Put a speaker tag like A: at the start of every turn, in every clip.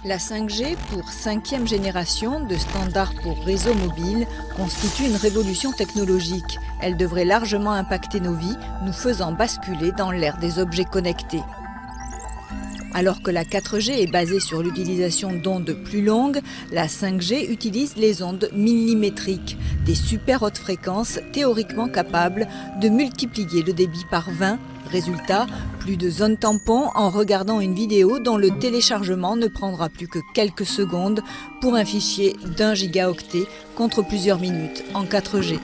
A: La 5G pour 5e génération de standard pour réseau mobile constitue une révolution technologique. Elle devrait largement impacter nos vies, nous faisant basculer dans l'ère des objets connectés. Alors que la 4G est basée sur l'utilisation d'ondes plus longues, la 5G utilise les ondes millimétriques, des super hautes fréquences théoriquement capables de multiplier le débit par 20. Résultat, plus de zone tampon en regardant une vidéo dont le téléchargement ne prendra plus que quelques secondes pour un fichier d'1 gigaoctet contre plusieurs minutes en 4G.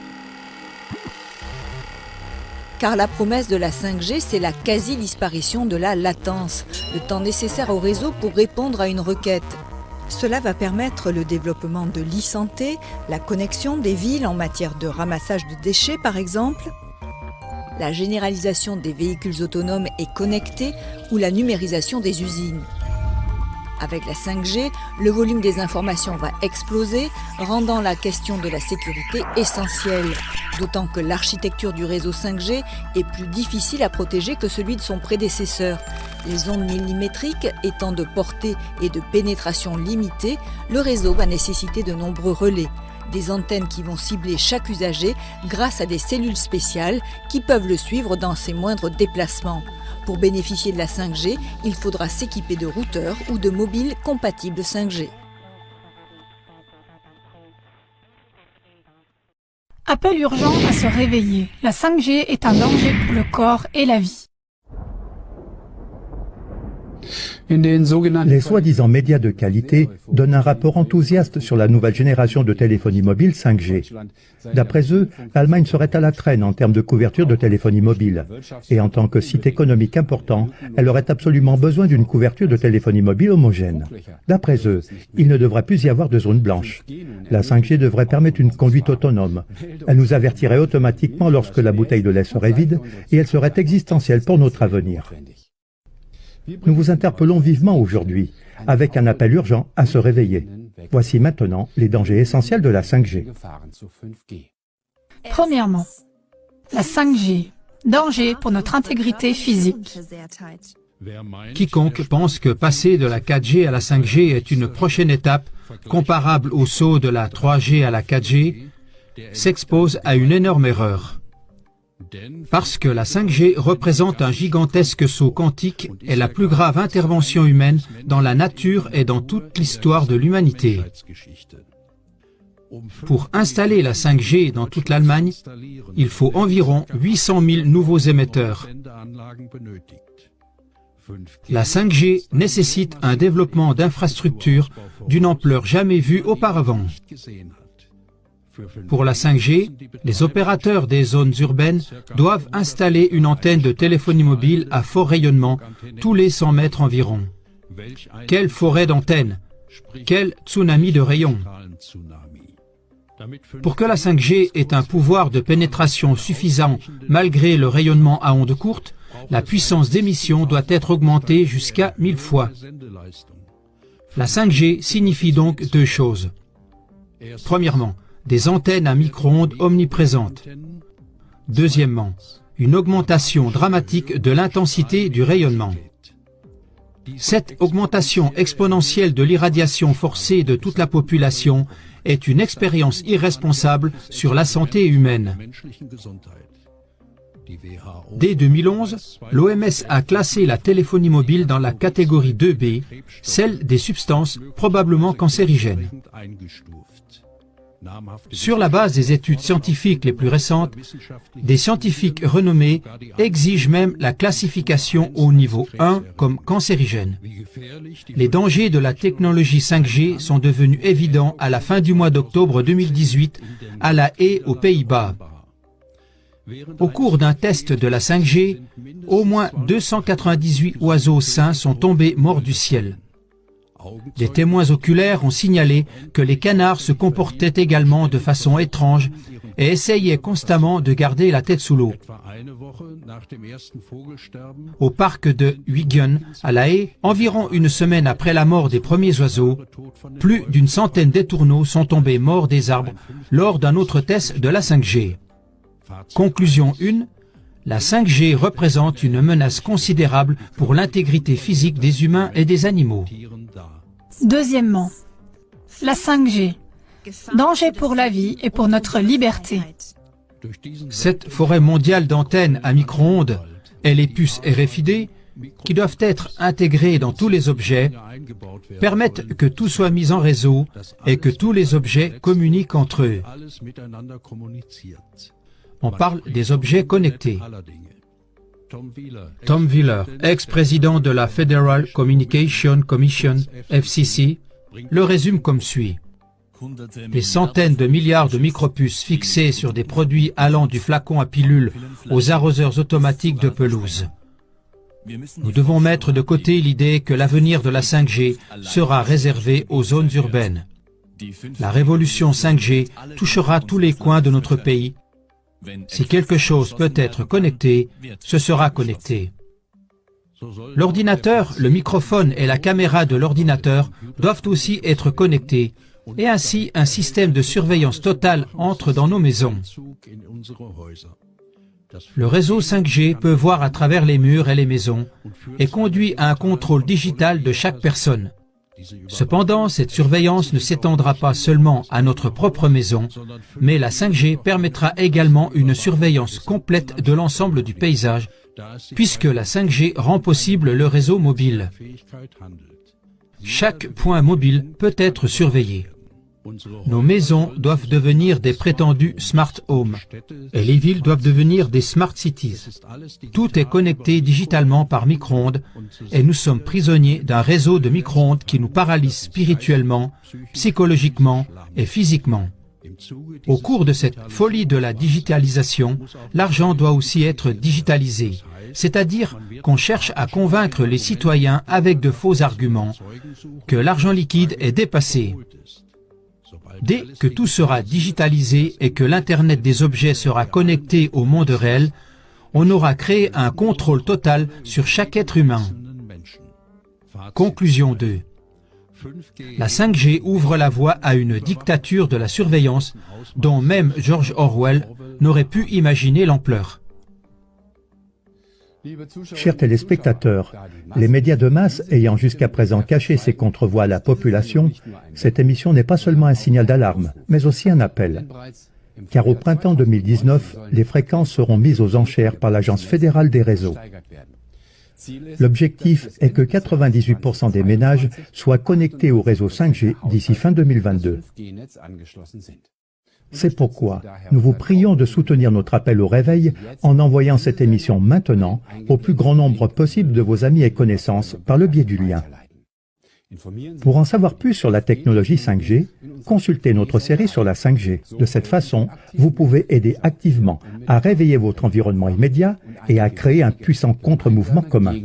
A: Car la promesse de la 5G, c'est la quasi-disparition de la latence, le temps nécessaire au réseau pour répondre à une requête. Cela va permettre le développement de l'e-santé, la connexion des villes en matière de ramassage de déchets par exemple, la généralisation des véhicules autonomes et connectés ou la numérisation des usines. Avec la 5G, le volume des informations va exploser, rendant la question de la sécurité essentielle. D'autant que l'architecture du réseau 5G est plus difficile à protéger que celui de son prédécesseur. Les ondes millimétriques étant de portée et de pénétration limitée, le réseau va nécessiter de nombreux relais. Des antennes qui vont cibler chaque usager grâce à des cellules spéciales qui peuvent le suivre dans ses moindres déplacements. Pour bénéficier de la 5G, il faudra s'équiper de routeurs ou de mobiles compatibles 5G.
B: Appel urgent à se réveiller. La 5G est un danger pour le corps et la vie.
C: Les soi-disant médias de qualité donnent un rapport enthousiaste sur la nouvelle génération de téléphonie mobile 5G. D'après eux, l'Allemagne serait à la traîne en termes de couverture de téléphonie mobile. Et en tant que site économique important, elle aurait absolument besoin d'une couverture de téléphonie mobile homogène. D'après eux, il ne devrait plus y avoir de zone blanche. La 5G devrait permettre une conduite autonome. Elle nous avertirait automatiquement lorsque la bouteille de lait serait vide et elle serait existentielle pour notre avenir. Nous vous interpellons vivement aujourd'hui, avec un appel urgent à se réveiller. Voici maintenant les dangers essentiels de la 5G.
B: Premièrement, la 5G, danger pour notre intégrité physique.
D: Quiconque pense que passer de la 4G à la 5G est une prochaine étape comparable au saut de la 3G à la 4G s'expose à une énorme erreur. Parce que la 5G représente un gigantesque saut quantique et la plus grave intervention humaine dans la nature et dans toute l'histoire de l'humanité. Pour installer la 5G dans toute l'Allemagne, il faut environ 800 000 nouveaux émetteurs. La 5G nécessite un développement d'infrastructures d'une ampleur jamais vue auparavant. Pour la 5G, les opérateurs des zones urbaines doivent installer une antenne de téléphonie mobile à fort rayonnement tous les 100 mètres environ. Quelle forêt d'antennes! Quel tsunami de rayons! Pour que la 5G ait un pouvoir de pénétration suffisant malgré le rayonnement à ondes courtes, la puissance d'émission doit être augmentée jusqu'à 1000 fois. La 5G signifie donc deux choses. Premièrement, des antennes à micro-ondes omniprésentes. Deuxièmement, une augmentation dramatique de l'intensité du rayonnement. Cette augmentation exponentielle de l'irradiation forcée de toute la population est une expérience irresponsable sur la santé humaine. Dès 2011, l'OMS a classé la téléphonie mobile dans la catégorie 2B, celle des substances probablement cancérigènes. Sur la base des études scientifiques les plus récentes, des scientifiques renommés exigent même la classification au niveau 1 comme cancérigène. Les dangers de la technologie 5G sont devenus évidents à la fin du mois d'octobre 2018 à La Haye, aux Pays-Bas. Au cours d'un test de la 5G, au moins 298 oiseaux sains sont tombés morts du ciel. Des témoins oculaires ont signalé que les canards se comportaient également de façon étrange et essayaient constamment de garder la tête sous l'eau. Au parc de Huygen, à La Haye, environ une semaine après la mort des premiers oiseaux, plus d'une centaine d'étourneaux sont tombés morts des arbres lors d'un autre test de la 5G. Conclusion 1. La 5G représente une menace considérable pour l'intégrité physique des humains et des animaux.
B: Deuxièmement, la 5G. Danger pour la vie et pour notre liberté.
D: Cette forêt mondiale d'antennes à micro-ondes et les puces RFID, qui doivent être intégrées dans tous les objets, permettent que tout soit mis en réseau et que tous les objets communiquent entre eux. On parle des objets connectés. Tom Wheeler, ex-président de la Federal Communication Commission, FCC, le résume comme suit. Des centaines de milliards de micropuces fixées sur des produits allant du flacon à pilule aux arroseurs automatiques de pelouse. Nous devons mettre de côté l'idée que l'avenir de la 5G sera réservé aux zones urbaines. La révolution 5G touchera tous les coins de notre pays. Si quelque chose peut être connecté, ce sera connecté. L'ordinateur, le microphone et la caméra de l'ordinateur doivent aussi être connectés, et ainsi un système de surveillance totale entre dans nos maisons. Le réseau 5G peut voir à travers les murs et les maisons et conduit à un contrôle digital de chaque personne. Cependant, cette surveillance ne s'étendra pas seulement à notre propre maison, mais la 5G permettra également une surveillance complète de l'ensemble du paysage, puisque la 5G rend possible le réseau mobile. Chaque point mobile peut être surveillé. Nos maisons doivent devenir des prétendus smart homes et les villes doivent devenir des smart cities. Tout est connecté digitalement par micro-ondes et nous sommes prisonniers d'un réseau de micro-ondes qui nous paralyse spirituellement, psychologiquement et physiquement. Au cours de cette folie de la digitalisation, l'argent doit aussi être digitalisé, c'est-à-dire qu'on cherche à convaincre les citoyens avec de faux arguments que l'argent liquide est dépassé. Dès que tout sera digitalisé et que l'Internet des objets sera connecté au monde réel, on aura créé un contrôle total sur chaque être humain. Conclusion 2. La 5G ouvre la voie à une dictature de la surveillance dont même George Orwell n'aurait pu imaginer l'ampleur.
C: Chers téléspectateurs, les médias de masse ayant jusqu'à présent caché ces contrevoix à la population, cette émission n'est pas seulement un signal d'alarme, mais aussi un appel. Car au printemps 2019, les fréquences seront mises aux enchères par l'Agence fédérale des réseaux. L'objectif est que 98% des ménages soient connectés au réseau 5G d'ici fin 2022. C'est pourquoi nous vous prions de soutenir notre appel au réveil en envoyant cette émission maintenant au plus grand nombre possible de vos amis et connaissances par le biais du lien. Pour en savoir plus sur la technologie 5G, consultez notre série sur la 5G. De cette façon, vous pouvez aider activement à réveiller votre environnement immédiat et à créer un puissant contre-mouvement commun.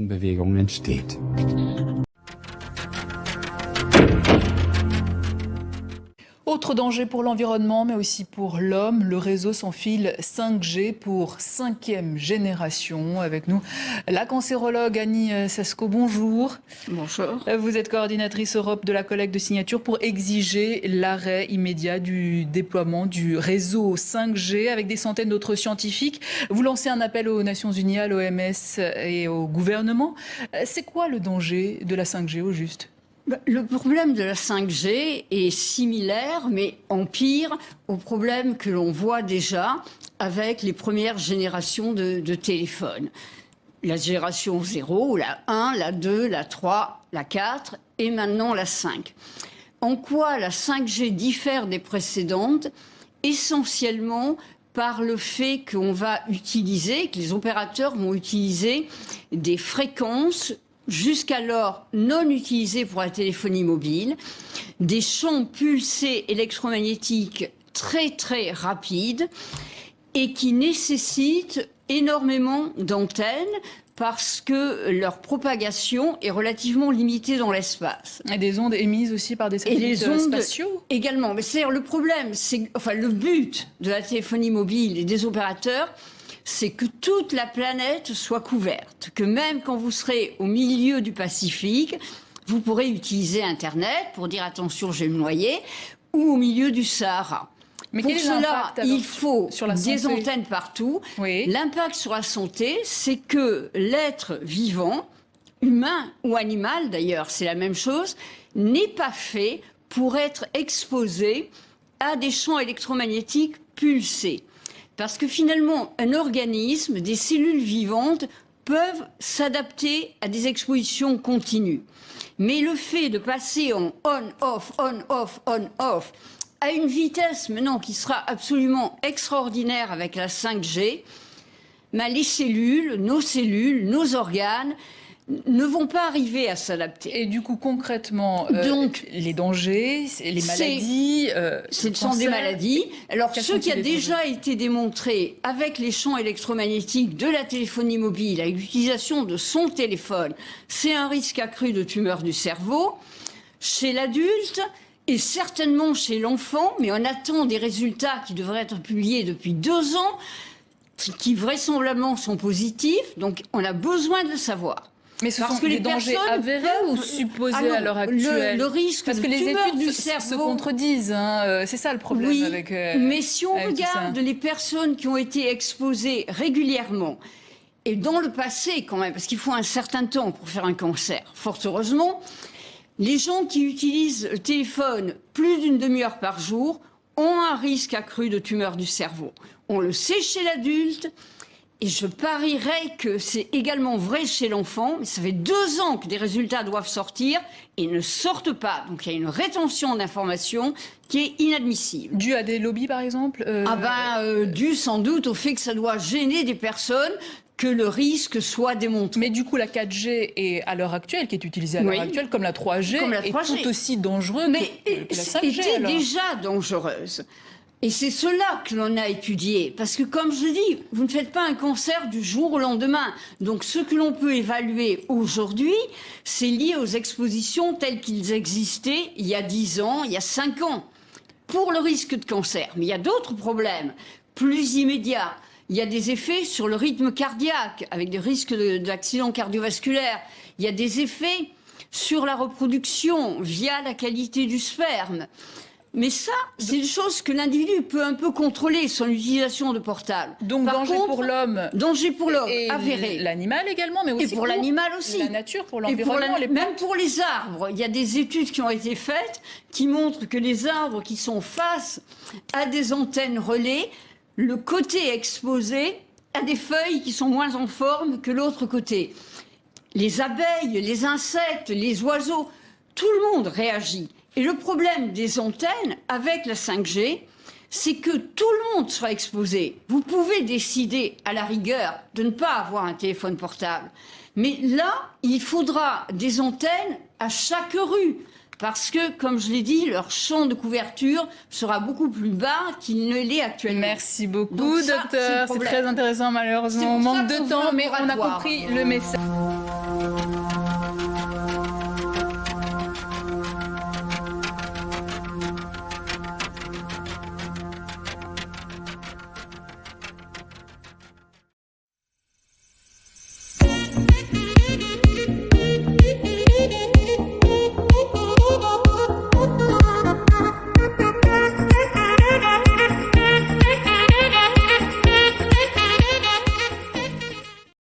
E: Autre danger pour l'environnement, mais aussi pour l'homme, le réseau sans fil 5G pour 5e génération. Avec nous, la cancérologue Annie Sasco, bonjour.
F: Bonjour.
E: Vous êtes coordinatrice Europe de la collecte de signatures pour exiger l'arrêt immédiat du déploiement du réseau 5G avec des centaines d'autres scientifiques. Vous lancez un appel aux Nations Unies, à l'OMS et au gouvernement. C'est quoi le danger de la 5G au juste ?
F: Le problème de la 5G est similaire, mais en pire, au problème que l'on voit déjà avec les premières générations de téléphones. La génération 0, la 1, la 2, la 3, la 4 et maintenant la 5. En quoi la 5G diffère des précédentes ? Essentiellement par le fait qu'on va utiliser, que les opérateurs vont utiliser des fréquences jusqu'alors non utilisés pour la téléphonie mobile, des champs pulsés électromagnétiques très très rapides et qui nécessitent énormément d'antennes parce que leur propagation est relativement limitée dans l'espace.
E: Et des ondes émises aussi par des satellites spatiaux
F: également. Mais c'est-à-dire le problème, le but de la téléphonie mobile et des opérateurs, c'est que toute la planète soit couverte, que même quand vous serez au milieu du Pacifique, vous pourrez utiliser Internet pour dire attention, je vais me noyer, ou au milieu du Sahara.
E: Mais
F: pour
E: quel est
F: cela,
E: l'impact, alors,
F: il faut
E: sur la
F: des
E: santé
F: antennes partout.
E: Oui.
F: L'impact sur la santé, c'est que l'être vivant, humain ou animal d'ailleurs, c'est la même chose, n'est pas fait pour être exposé à des champs électromagnétiques pulsés. Parce que finalement, un organisme, des cellules vivantes peuvent s'adapter à des expositions continues. Mais le fait de passer en on-off, on-off, on-off, à une vitesse maintenant qui sera absolument extraordinaire avec la 5G, ben les cellules, nos organes, ne vont pas arriver à s'adapter.
E: Et du coup, concrètement,
F: Donc,
E: les dangers, les maladies...
F: ce sont des maladies. Alors,
E: Quels
F: ce
E: sont-ils
F: qui a
E: les
F: déjà
E: dangers
F: été démontré avec les champs électromagnétiques de la téléphonie mobile, avec l'utilisation de son téléphone, c'est un risque accru de tumeur du cerveau chez l'adulte et certainement chez l'enfant, mais on attend des résultats qui devraient être publiés depuis 2 ans, qui vraisemblablement sont positifs, donc on a besoin de le savoir.
E: Mais ce
F: Parce
E: sont
F: que
E: des
F: les
E: dangers
F: personnes
E: avérés ou supposés à l'heure actuelle?
F: Le risque
E: Parce
F: de
E: que les
F: tumeur
E: études
F: du
E: se
F: cerveau
E: contredisent, hein. C'est ça le problème
F: oui,
E: avec...
F: mais si on
E: avec tout ça.
F: regarde les personnes qui ont été exposées régulièrement, et dans le passé quand même, parce qu'il faut un certain temps pour faire un cancer, fort heureusement, les gens qui utilisent le téléphone plus d'une demi-heure par jour ont un risque accru de tumeur du cerveau. On le sait chez l'adulte, et je parierais que c'est également vrai chez l'enfant, mais ça fait 2 ans que des résultats doivent sortir et ne sortent pas. Donc il y a une rétention d'informations qui est inadmissible.
E: Dû à des lobbies, par exemple
F: Dû sans doute au fait que ça doit gêner des personnes, que le risque soit démontré.
E: Mais du coup, la 4G est à l'heure actuelle, qui est utilisée à l'heure actuelle, comme la 3G, est tout aussi dangereuse que la 5G.
F: Était
E: alors.
F: déjà dangereuse. Et c'est cela que l'on a étudié. Parce que, comme je dis, vous ne faites pas un cancer du jour au lendemain. Donc, ce que l'on peut évaluer aujourd'hui, c'est lié aux expositions telles qu'ils existaient il y a 10 ans, il y a 5 ans, pour le risque de cancer. Mais il y a d'autres problèmes, plus immédiats. Il y a des effets sur le rythme cardiaque, avec des risques d'accidents cardiovasculaires. Il y a des effets sur la reproduction, via la qualité du sperme. Mais ça, c'est une chose que l'individu peut un peu contrôler, son utilisation de portable.
E: Donc danger pour l'homme.
F: Danger pour l'homme, avéré.
E: L'animal également, mais aussi
F: et pour l'animal aussi.
E: La nature, pour l'environnement.
F: Même pour les arbres. Il y a des études qui ont été faites qui montrent que les arbres qui sont face à des antennes relais, le côté exposé a des feuilles qui sont moins en forme que l'autre côté. Les abeilles, les insectes, les oiseaux, tout le monde réagit. Et le problème des antennes avec la 5G, c'est que tout le monde sera exposé. Vous pouvez décider, à la rigueur, de ne pas avoir un téléphone portable. Mais là, il faudra des antennes à chaque rue. Parce que, comme je l'ai dit, leur champ de couverture sera beaucoup plus bas qu'il ne l'est actuellement.
E: Merci beaucoup, docteur. C'est très intéressant, malheureusement. On manque de temps, mais on a compris le message.